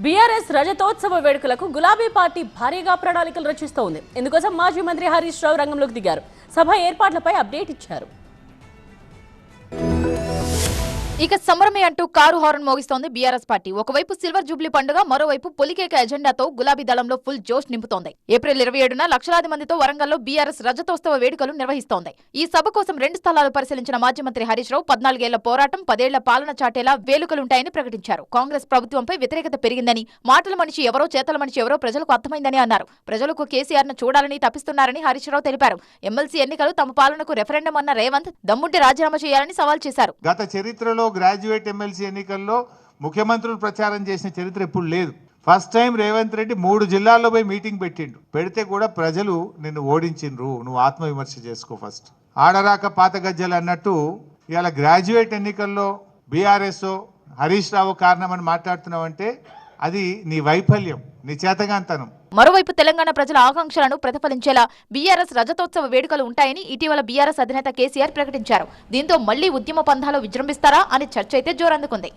BRS రజతోత్సవ వేడుకలకు గులాబీ party భారీగా ప్రణాళికలు రచిస్తోంది. ఇందుకోసం మాజీ మంత్రి హరీష్ రావు రంగంలోకి దిగారు. సభ ఏర్పాట్లపై అప్డేట్ ఇచ్చారు. ఇక సమరమే అంటూ కారు హారన్ మోగిస్తోంది బీఆర్ఎస్ పార్టీ. ఒకవైపు సిల్వర్ జూబ్లీ పండుగ, మరోవైపు పొలికేక ఎజెండాతో గులాబీ దళంలో ఫుల్ జోష్ నింపుతోంది. ఏప్రిల్ 27న లక్షలాది మందితో వరంగల్లో బీఆర్ఎస్ రజతోత్సవ వేడుకలు నిర్వహిస్తోంది. ఈ సభ కోసం 2 స్థలాలు పరిశీలించిన మాజీ మంత్రి హరీష్ రావు 14 ఏళ్ల పోరాటం, 10 ఏళ్ల పాలన చాటేలా వేడుకలుంటాయని ప్రకటించారు. కాంగ్రెస్ ప్రభుత్వంపై వ్యతిరేకత పెరిగిందని, మాటల మనిషి ఎవరో చేతల మనిషి ఎవరో ప్రజలకు అర్థమైందని అన్నారు. ప్రజలకు కేసీఆర్ ను చూడాలని తప్పిస్తున్నారని హరీష్ రావు తెలిపారు. ఎమ్మెల్సీ ఎన్నికలు తమ పాలనకు రెఫరెండం అన్న రేవంత్ దమ్ముంటే రాజీనామా చేయాలని సవాల్ చేశారు. గత చరిత్రలో గ్రాడ్యుయేట్ ఎమ్మెల్సీ ఎన్నికల్లో ముఖ్యమంత్రులు ప్రచారం చేసిన చరిత్ర ఎప్పుడు లేదు. ఫస్ట్ టైం రేవంత్ రెడ్డి 3 జిల్లాల్లో పోయి మీటింగ్ పెట్టిండు. పెడితే కూడా ప్రజలు నిన్ను ఓడించిండ్రు, నువ్వు ఆత్మవిమర్శ చేసుకో ఫస్ట్. ఆడరాక పాత గజ్జలు అన్నట్టు ఇవాళ గ్రాడ్యుయేట్ ఎన్నికల్లో బీఆర్ఎస్ హరీష్ రావు కారణమని మాట్లాడుతున్నావంటే అది నీ వైఫల్యం, నీ చేతగాంతనం. మరోవైపు తెలంగాణ ప్రజల ఆకాంక్షలను ప్రతిఫలించేలా బీఆర్ఎస్ రజతోత్సవ వేడుకలు ఉంటాయని ఇటీవల బీఆర్ఎస్ అధినేత కేసీఆర్ ప్రకటించారు. దీంతో మళ్లీ ఉద్యమ పంథాలో విజృంభిస్తారా అనే చర్చ అయితే జోరందుకుంది.